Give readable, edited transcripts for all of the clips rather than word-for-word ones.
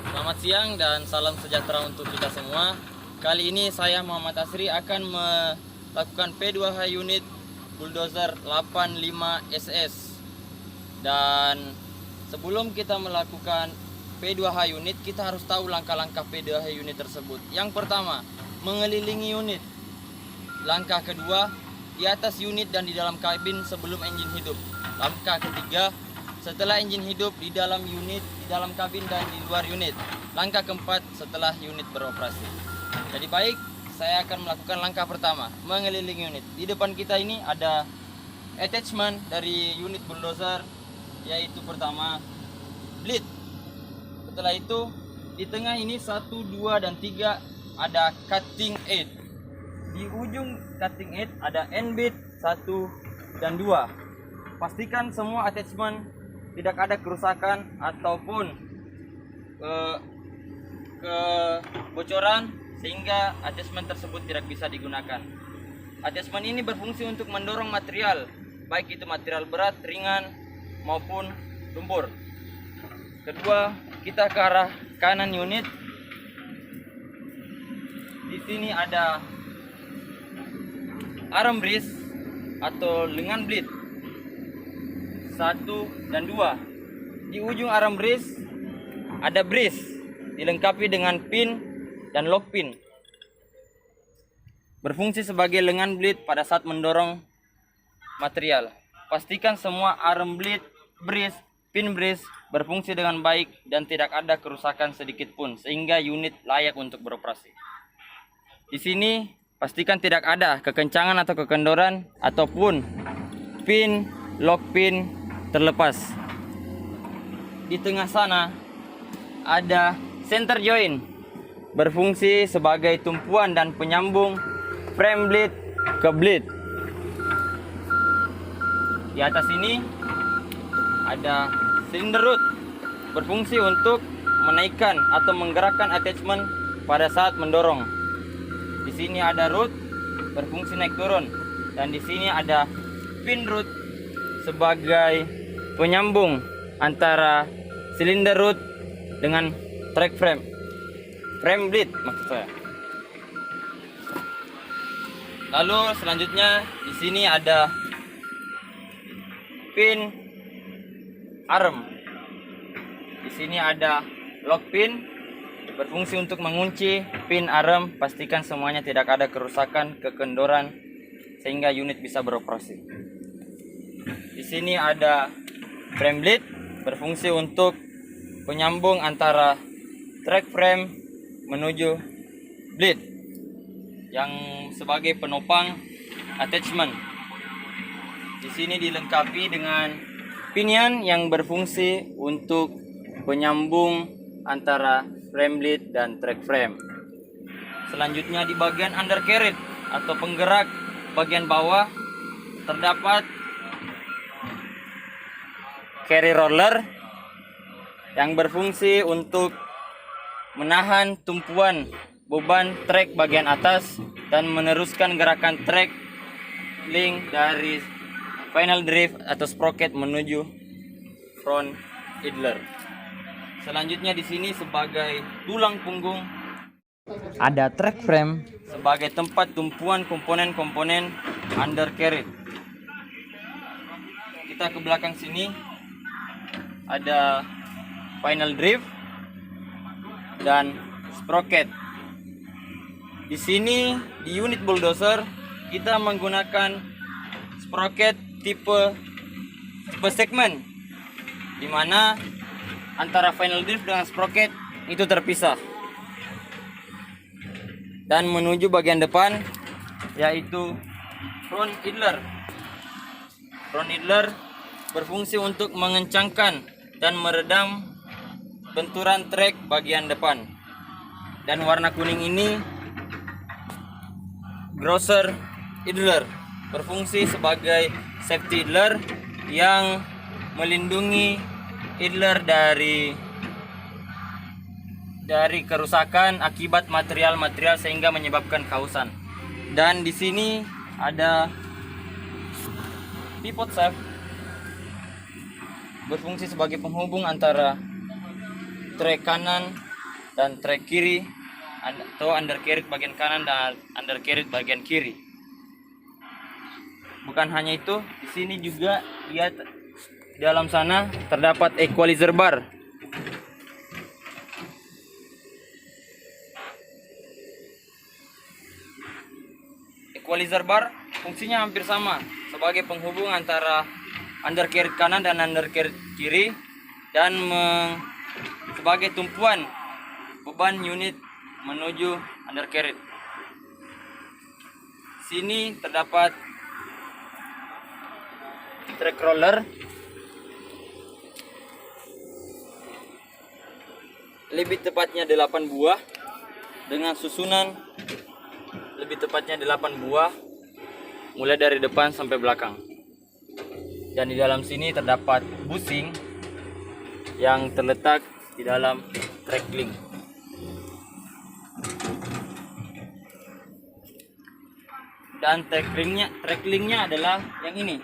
Selamat siang dan salam sejahtera untuk kita semua. Kali ini saya Muhammad Asri akan melakukan P2H unit bulldozer 85 SS. Dan sebelum kita melakukan P2H unit, kita harus tahu langkah-langkah P2H unit tersebut. Yang pertama, mengelilingi unit. Langkah kedua, di atas unit dan di dalam kabin sebelum engine hidup. Langkah ketiga, setelah engine hidup di dalam unit, di dalam kabin dan di luar unit. Langkah keempat, setelah unit beroperasi. Jadi baik, saya akan melakukan langkah pertama, mengelilingi unit. Di depan kita ini ada attachment dari unit bulldozer, yaitu pertama bleed. Setelah itu di tengah ini 1, 2, dan 3 ada cutting edge. Di ujung cutting edge ada end bit 1 dan 2. Pastikan semua attachment tidak ada kerusakan ataupun kebocoran sehingga attachment tersebut tidak bisa digunakan. Attachment ini berfungsi untuk mendorong material, baik itu material berat, ringan maupun lumpur. Kedua, kita ke arah kanan unit. Di sini ada arm brace atau lengan bleed 1 dan 2. Di ujung arm brace ada brace dilengkapi dengan pin dan lock pin. Berfungsi sebagai lengan bleed pada saat mendorong material. Pastikan semua arm bleed, brace, pin brace berfungsi dengan baik dan tidak ada kerusakan sedikit pun sehingga unit layak untuk beroperasi. Di sini pastikan tidak ada kekencangan atau kekendoran ataupun pin, lock pin terlepas. Di tengah sana ada center joint, berfungsi sebagai tumpuan dan penyambung frame bleed ke bleed. Di atas ini ada cylinder root, berfungsi untuk menaikkan atau menggerakkan attachment pada saat mendorong. Di sini ada root, berfungsi naik turun, dan di sini ada pin root sebagai penyambung antara silinder root dengan track frame, frame bleed maksud saya. Lalu selanjutnya di sini ada pin arm. Di sini ada lock pin, berfungsi untuk mengunci pin arm. Pastikan semuanya tidak ada kerusakan, kekendoran sehingga unit bisa beroperasi. Di sini ada frame bleed, berfungsi untuk penyambung antara track frame menuju bleed yang sebagai penopang attachment. Di sini dilengkapi dengan pinion yang berfungsi untuk penyambung antara frame bleed dan track frame. Selanjutnya di bagian undercarriage atau penggerak bagian bawah terdapat carry roller yang berfungsi untuk menahan tumpuan beban trek bagian atas dan meneruskan gerakan trek link dari final drive atau sprocket menuju front idler. Selanjutnya di sini sebagai tulang punggung ada track frame sebagai tempat tumpuan komponen-komponen undercarriage. Kita ke belakang sini ada final drive dan sprocket. Di sini di unit bulldozer kita menggunakan sprocket tipe segmen, di mana antara final drive dengan sprocket itu terpisah. Dan menuju bagian depan yaitu front idler. Front idler berfungsi untuk mengencangkan dan meredam benturan trek bagian depan. Dan warna kuning ini grosser idler, berfungsi sebagai safety idler yang melindungi idler dari kerusakan akibat material-material sehingga menyebabkan kausan. Dan di sini ada pivot shaft berfungsi sebagai penghubung antara trek kanan dan trek kiri, atau undercarriage bagian kanan dan undercarriage bagian kiri. Bukan hanya itu, di sini juga lihat di dalam sana terdapat equalizer bar. Equalizer bar fungsinya hampir sama sebagai penghubung antara undercarriage kanan dan undercarriage kiri, dan sebagai tumpuan beban unit menuju undercarriage. Sini terdapat track roller, lebih tepatnya 8 buah dengan susunan lebih tepatnya 8 buah mulai dari depan sampai belakang. Dan di dalam sini terdapat busing yang terletak di dalam track link. Dan track linknya adalah yang ini.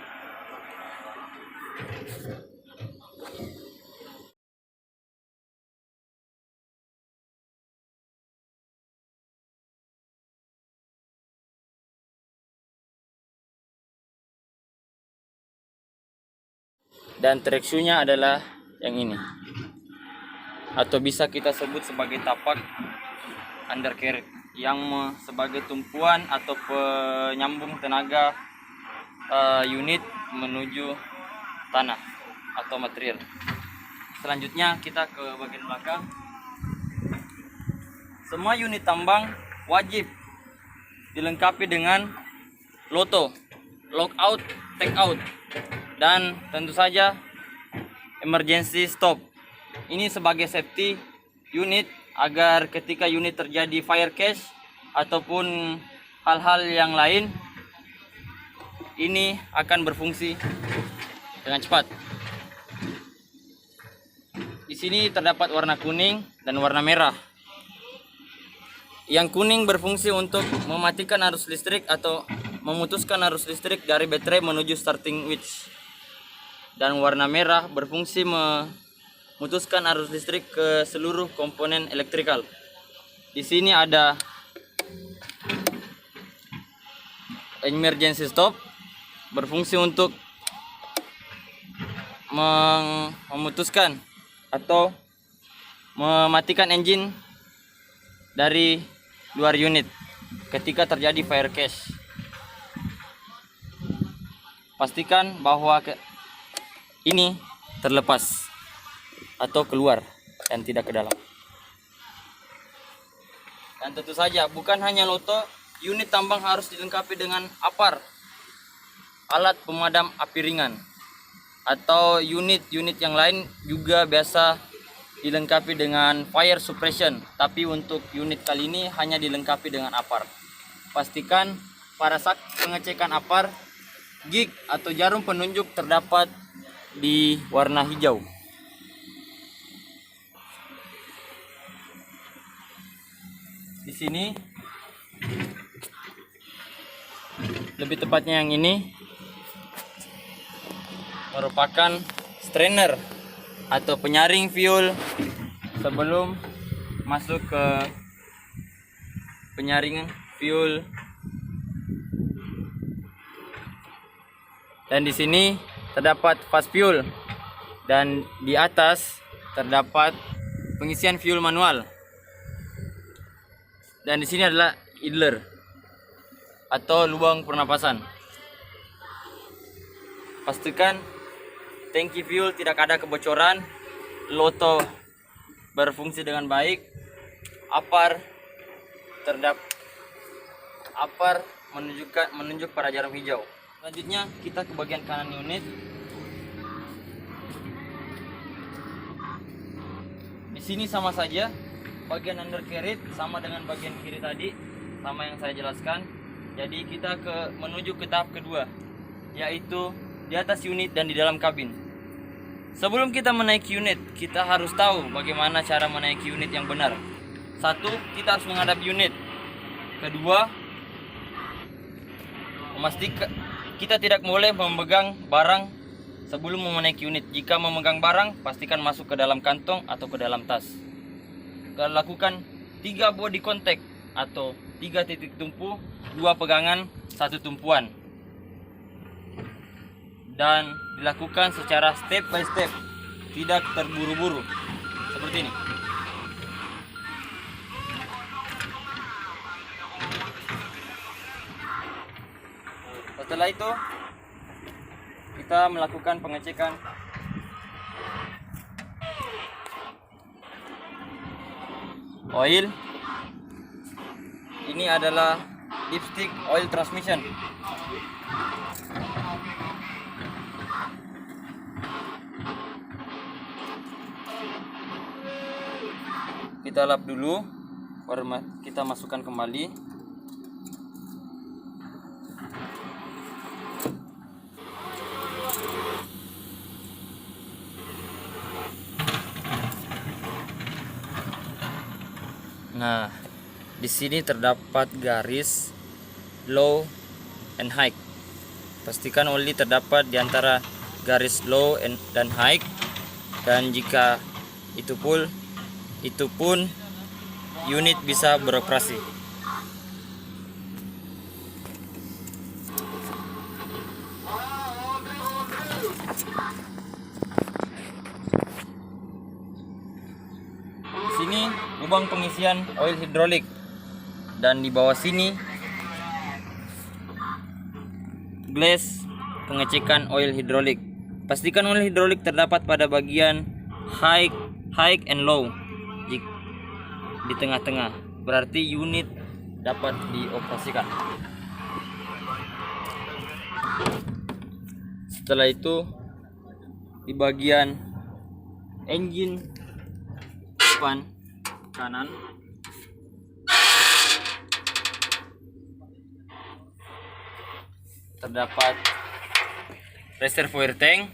Dan track shoe-nya adalah yang ini, atau bisa kita sebut sebagai tapak undercarriage, yang sebagai tumpuan atau penyambung tenaga unit menuju tanah atau material. Selanjutnya kita ke bagian belakang. Semua unit tambang wajib dilengkapi dengan loto, lockout, take out, dan tentu saja emergency stop. Ini sebagai safety unit agar ketika unit terjadi fire crash ataupun hal-hal yang lain, ini akan berfungsi dengan cepat. Di sini terdapat warna kuning dan warna merah. Yang kuning berfungsi untuk mematikan arus listrik atau memutuskan arus listrik dari baterai menuju starting switch. Dan warna merah berfungsi memutuskan arus listrik ke seluruh komponen elektrikal. Di sini ada emergency stop, berfungsi untuk memutuskan atau mematikan engine dari luar unit ketika terjadi fire crash. Pastikan bahwa ini terlepas atau keluar dan tidak ke dalam. Dan tentu saja bukan hanya loto, unit tambang harus dilengkapi dengan APAR, alat pemadam api ringan, atau unit-unit yang lain juga biasa dilengkapi dengan fire suppression, tapi untuk unit kali ini hanya dilengkapi dengan APAR. Pastikan pada saat pengecekan APAR, gig atau jarum penunjuk terdapat di warna hijau. Di sini lebih tepatnya yang ini merupakan strainer atau penyaring fuel sebelum masuk ke penyaringan fuel. Dan di sini terdapat fast fuel, dan di atas terdapat pengisian fuel manual. Dan di sini adalah idler atau lubang pernapasan. Pastikan tangki fuel tidak ada kebocoran, loto berfungsi dengan baik, APAR menunjuk pada jarum hijau. Selanjutnya kita ke bagian kanan unit. Di sini sama saja, bagian undercarriage sama dengan bagian kiri tadi, sama yang saya jelaskan. Jadi kita menuju ke tahap kedua, yaitu di atas unit dan di dalam kabin. Sebelum kita menaiki unit, kita harus tahu bagaimana cara menaiki unit yang benar. Satu, kita harus menghadap unit. Kedua, memastikan kita tidak boleh memegang barang sebelum menaiki unit. Jika memegang barang, pastikan masuk ke dalam kantong atau ke dalam tas. Lakukan 3 body contact atau 3 titik tumpu, 2 pegangan, 1 tumpuan. Dan dilakukan secara step by step, tidak terburu-buru. Seperti ini. Setelah itu kita melakukan pengecekan oil. Ini adalah dipstick oil transmission. Kita lap dulu, baru kita masukkan kembali. Nah, di sini terdapat garis low and high. Pastikan oli terdapat di antara garis low dan high. Dan jika itu pun unit bisa beroperasi. Sini lubang pengisian oil hidrolik, dan di bawah sini glass pengecekan oil hidrolik. Pastikan oil hidrolik terdapat pada bagian high and low di tengah-tengah, berarti unit dapat dioperasikan. Setelah itu di bagian engine depan kanan terdapat reservoir tank,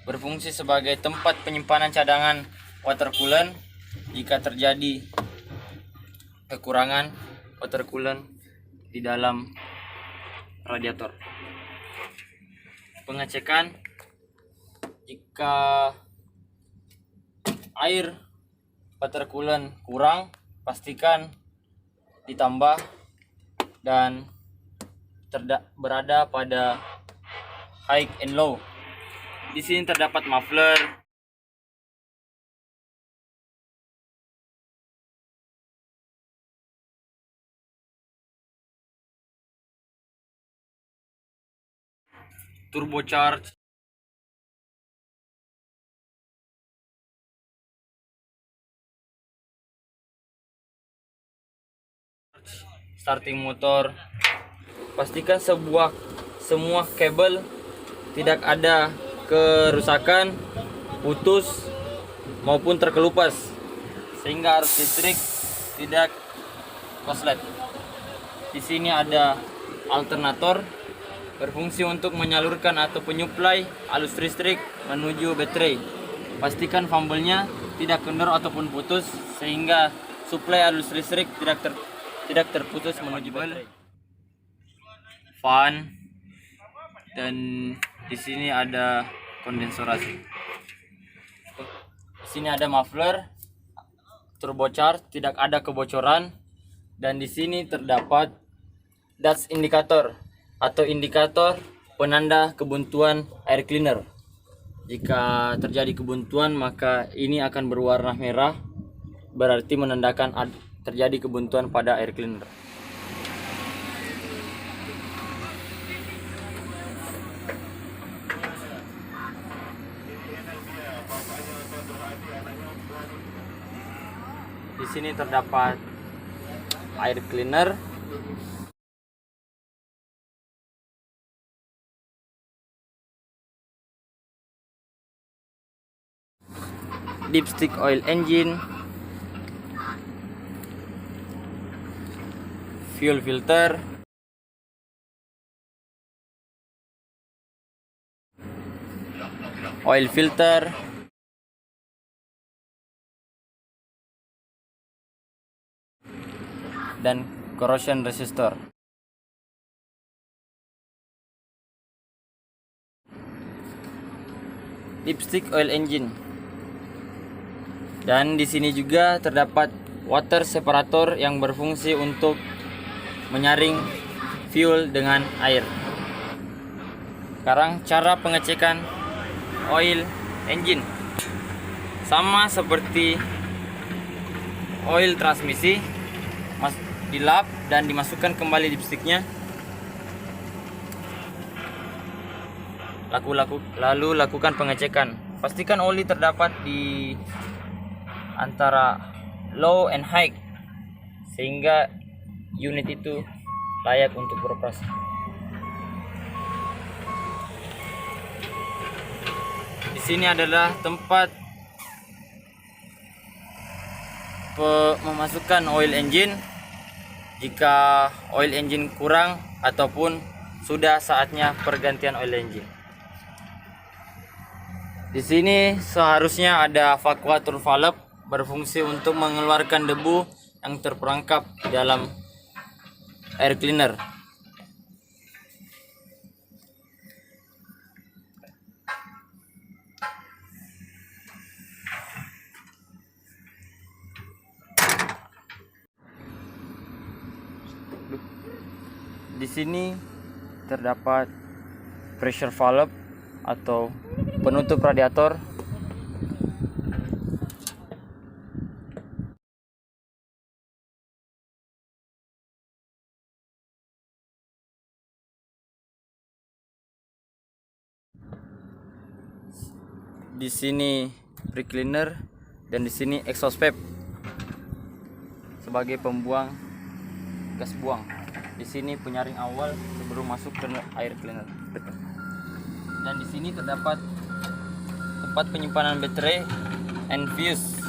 berfungsi sebagai tempat penyimpanan cadangan water coolant jika terjadi kekurangan water coolant di dalam radiator. Pengecekan jika air water coolant kurang, pastikan ditambah dan berada pada high and low. Di sini terdapat muffler, turbocharge, starting motor. Pastikan semua kabel tidak ada kerusakan, putus maupun terkelupas, sehingga arus listrik tidak konslet. Di sini ada alternator, berfungsi untuk menyalurkan atau penyuplai arus listrik menuju baterai. Pastikan fumble-nya tidak kendor ataupun putus, sehingga suplai arus listrik tidak terputus menuju baterai. Fan, dan di sini ada kondensorasi. Di sini ada muffler, turbocharge, tidak ada kebocoran, dan di sini terdapat dust indicator atau indikator penanda kebuntuan air cleaner. Jika terjadi kebuntuan, maka ini akan berwarna merah, berarti menandakan terjadi kebuntuan pada air cleaner. Di sini terdapat air cleaner, dipstick oil engine, fuel filter, oil filter, dan corrosion resistor. dipstick oil engine. Dan di sini juga terdapat water separator yang berfungsi untuk menyaring fuel dengan air. Sekarang cara pengecekan oil engine sama seperti oil transmisi, dilap dan dimasukkan kembali dipsticknya. Lalu lakukan pengecekan. Pastikan oli terdapat di antara low and high sehingga unit itu layak untuk beroperasi. Di sini adalah tempat memasukkan oil engine jika oil engine kurang ataupun sudah saatnya pergantian oil engine. Di sini seharusnya ada vacuum valve berfungsi untuk mengeluarkan debu yang terperangkap di dalam air cleaner. Di sini terdapat pressure valve atau penutup radiator. Di sini brake cleaner dan di sini exhaust pipe sebagai pembuang gas buang. Di sini penyaring awal sebelum masuk ke air cleaner. Dan di sini terdapat tempat penyimpanan baterai and fuse.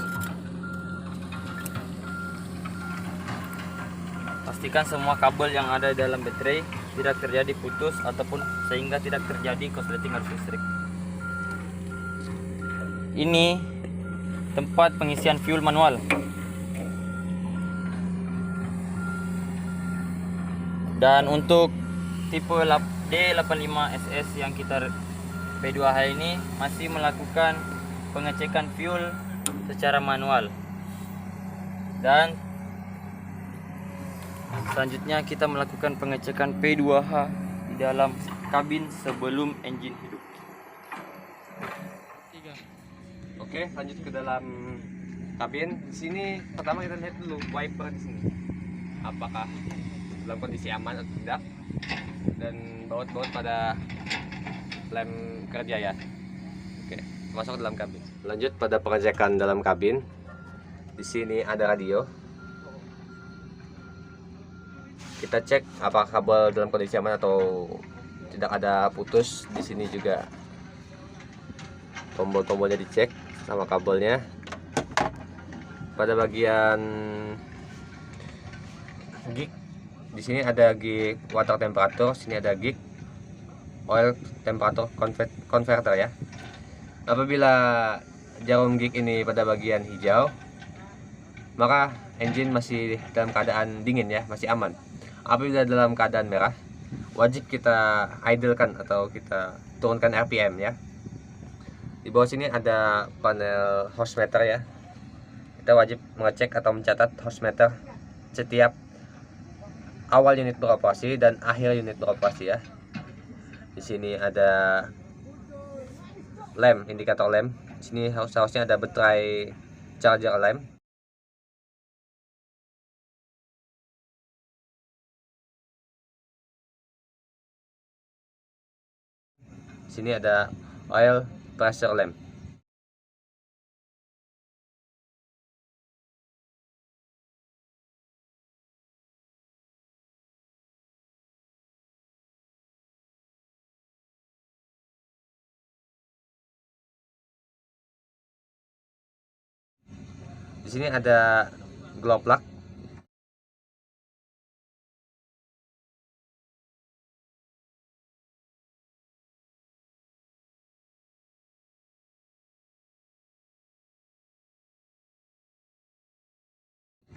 Pastikan semua kabel yang ada di dalam baterai tidak terjadi putus ataupun sehingga tidak terjadi korsleting arus listrik. Ini tempat pengisian fuel manual. Dan untuk tipe D85SS yang kita P2H ini masih melakukan pengecekan fuel secara manual. Dan selanjutnya kita melakukan pengecekan P2H di dalam kabin sebelum engine hidup. Oke, lanjut ke dalam kabin. Di sini pertama kita lihat dulu wiper di sini. Apakah dalam kondisi aman atau tidak? Dan baut-baut pada lem kerja ya. Oke, masuk ke dalam kabin. Lanjut pada pengecekan dalam kabin. Di sini ada radio. Kita cek apakah kabel dalam kondisi aman atau tidak ada putus. Di sini juga tombol-tombolnya dicek sama kabelnya. Pada bagian gig, di sini ada gig water temperature, sini ada gig oil temperature converter ya. Apabila jarum gig ini pada bagian hijau, maka engine masih dalam keadaan dingin ya, masih aman. Apabila dalam keadaan merah, wajib kita idlekan atau kita turunkan RPM ya. Di bawah sini ada panel host meter ya. Kita wajib mengecek atau mencatat host meter setiap awal unit beroperasi dan akhir unit beroperasi ya. Di sini ada lem, indikator lem. Di sini seharusnya ada baterai charger lem. Di sini ada oil pressure lamp. Di sini ada glow plug.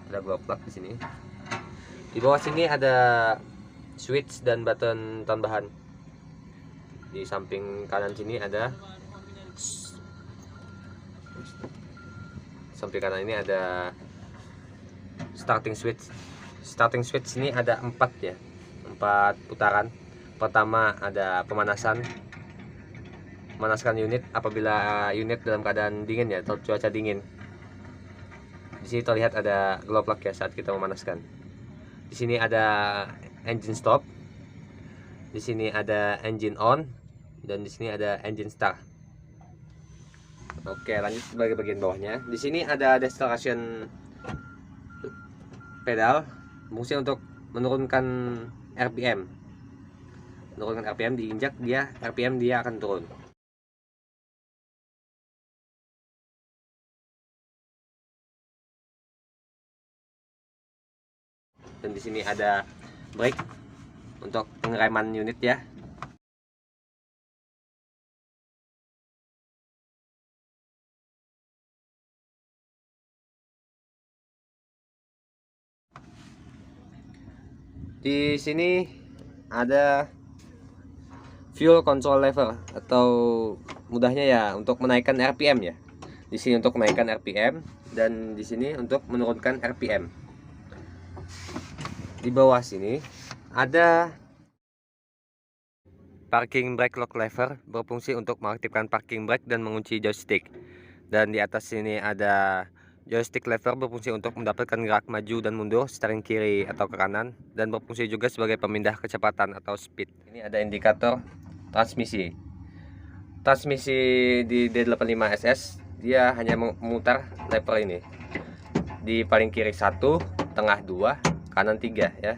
Ada glow plug di sini. Di bawah sini ada switch dan button tambahan. Di samping kanan sini ada Samping kanan ini ada starting switch. Starting switch ini ada 4 ya, 4 putaran. Pertama ada pemanasan unit apabila unit dalam keadaan dingin ya, atau cuaca dingin. Di sini terlihat ada glow plug ya saat kita memanaskan. Di sini ada engine stop. Di sini ada engine on dan di sini ada engine start. Oke, lanjut sebagai bagian bawahnya. Di sini ada deceleration pedal, fungsi untuk menurunkan RPM. Menurunkan RPM, diinjak dia RPM dia akan turun. Dan di sini ada brake untuk pengereman unit ya. Di sini ada fuel control lever, atau mudahnya ya untuk menaikkan RPM ya. Di sini untuk menaikkan RPM dan di sini untuk menurunkan RPM. Di bawah sini ada parking brake lock lever, berfungsi untuk mengaktifkan parking brake dan mengunci joystick. Dan di atas sini ada joystick lever, berfungsi untuk mendapatkan gerak maju dan mundur, steering kiri atau ke kanan, dan berfungsi juga sebagai pemindah kecepatan atau speed. Ini ada indikator transmisi. Transmisi di D85SS dia hanya memutar lever ini. Di paling kiri 1, tengah 2, kanan 3 ya.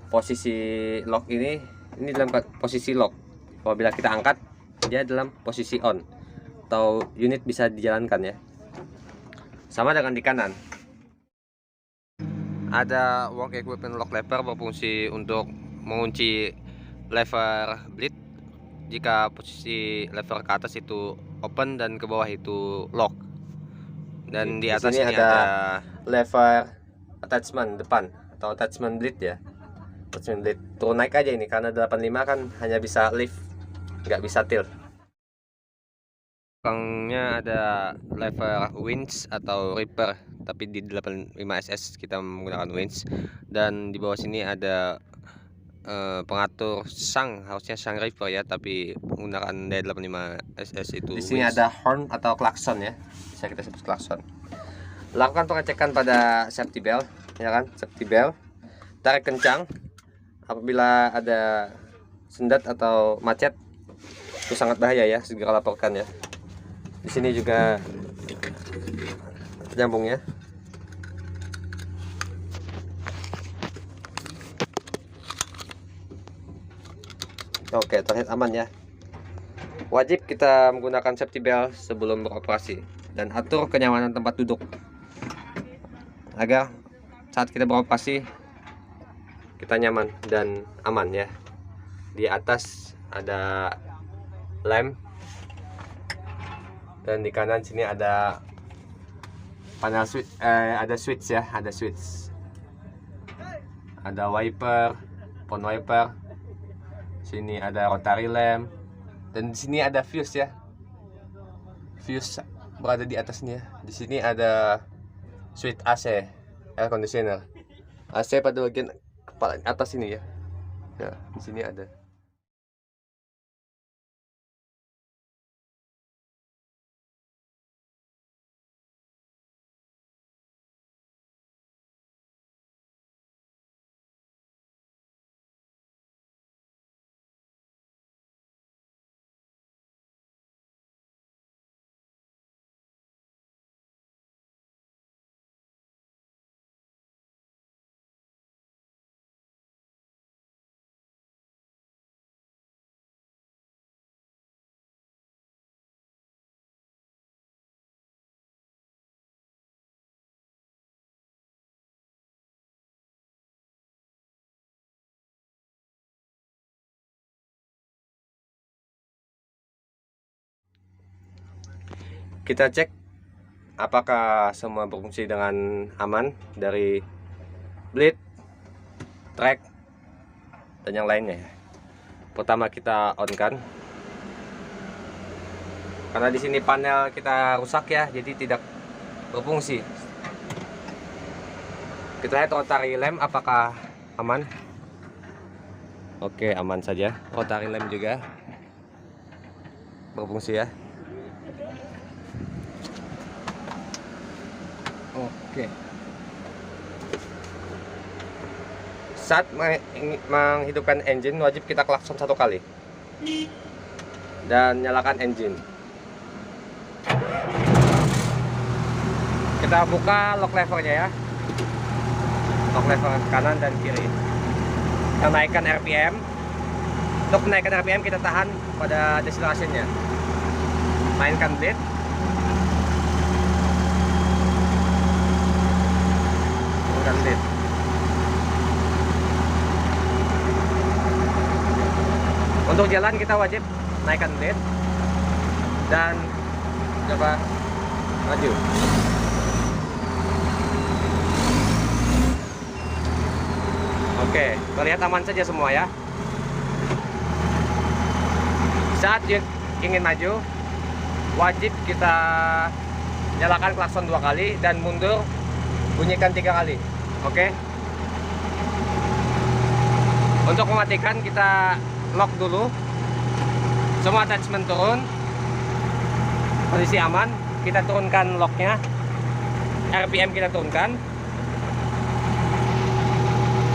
Posisi lock ini dalam posisi lock. Apabila kita angkat, dia dalam posisi on atau unit bisa dijalankan ya. Sama dengan di kanan. Ada work equipment lock lever, berfungsi untuk mengunci lever bleed jika posisi lever ke atas itu open dan ke bawah itu lock. Dan di atas ini ada lever attachment depan atau attachment bleed ya. Attachment bleed turun naik aja ini, karena 85 kan hanya bisa lift, nggak bisa tilt. Belakangnya ada lever winch atau ripper, tapi di 85SS kita menggunakan winch. Dan di bawah sini ada pengatur sang, harusnya sang ripper ya, tapi menggunakan D85SS itu. Di sini ada horn atau klakson ya, bisa kita sebut klakson. Lakukan pengecekan pada safety belt ya kan, safety belt. Tarik kencang. Apabila ada sendat atau macet itu sangat bahaya ya, segera laporkan ya. Di sini juga nyambungnya. Oke, terlihat aman ya. Wajib kita menggunakan safety belt sebelum beroperasi, dan atur kenyamanan tempat duduk agar saat kita beroperasi kita nyaman dan aman ya. Di atas ada lem dan di kanan sini ada panel switch, ada switch ya, ada switch, ada wiper, phone wiper. Sini ada rotary lamp dan di sini ada fuse ya. Fuse berada di atasnya. Di sini ada switch AC, air conditioner. AC pada bagian kepala atas ini ya. Ya, di sini ada. Kita cek apakah semua berfungsi dengan aman, dari bleed, track, dan yang lainnya. Pertama kita on kan. Karena di sini panel kita rusak ya, jadi tidak berfungsi. Kita lihat rotary lem apakah aman. Oke, aman saja. Rotary lem juga berfungsi ya. Oke. Saat menghidupkan engine wajib kita klakson 1 kali dan nyalakan engine. Kita buka lock levernya ya, lock lever kanan dan kiri. Kita naikkan RPM. Untuk menaikkan RPM kita tahan pada decelerationnya. Mainkan bleed. Turunkan bleed. Untuk jalan kita wajib naikkan bleed dan coba maju. Oke, terlihat aman saja semua ya. Saat ingin maju, wajib kita nyalakan klakson 2 kali dan mundur bunyikan 3 kali. Oke. Untuk mematikan kita lock dulu. Semua attachment turun. Posisi aman. Kita turunkan locknya. RPM kita turunkan.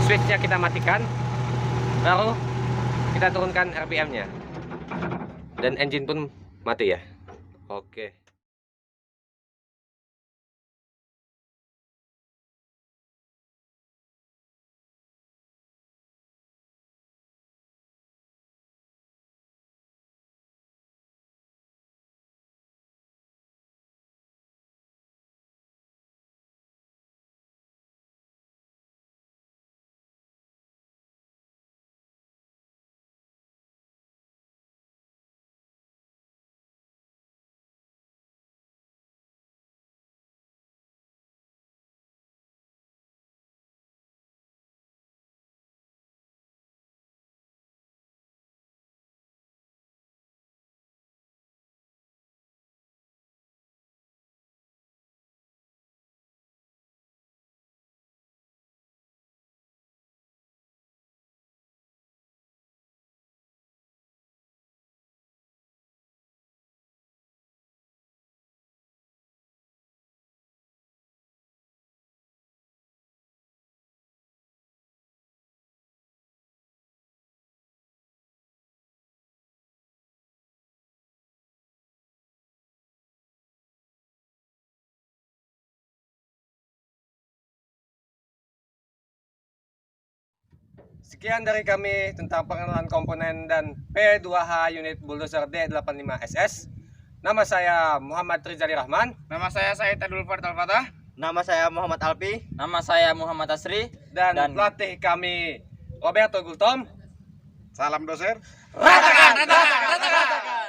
Switchnya kita matikan. Baru kita turunkan RPM-nya. Dan engine pun mati ya. Oke. Sekian dari kami tentang pengenalan komponen dan P2H unit bulldozer D85SS. Nama saya Muhammad Rizali Rahman. Nama saya Said Abdul Fatah. Nama saya Muhammad Alpi. Nama saya Muhammad Asri. Dan pelatih kami Roberto Gultom. Salam doser. Ratakan!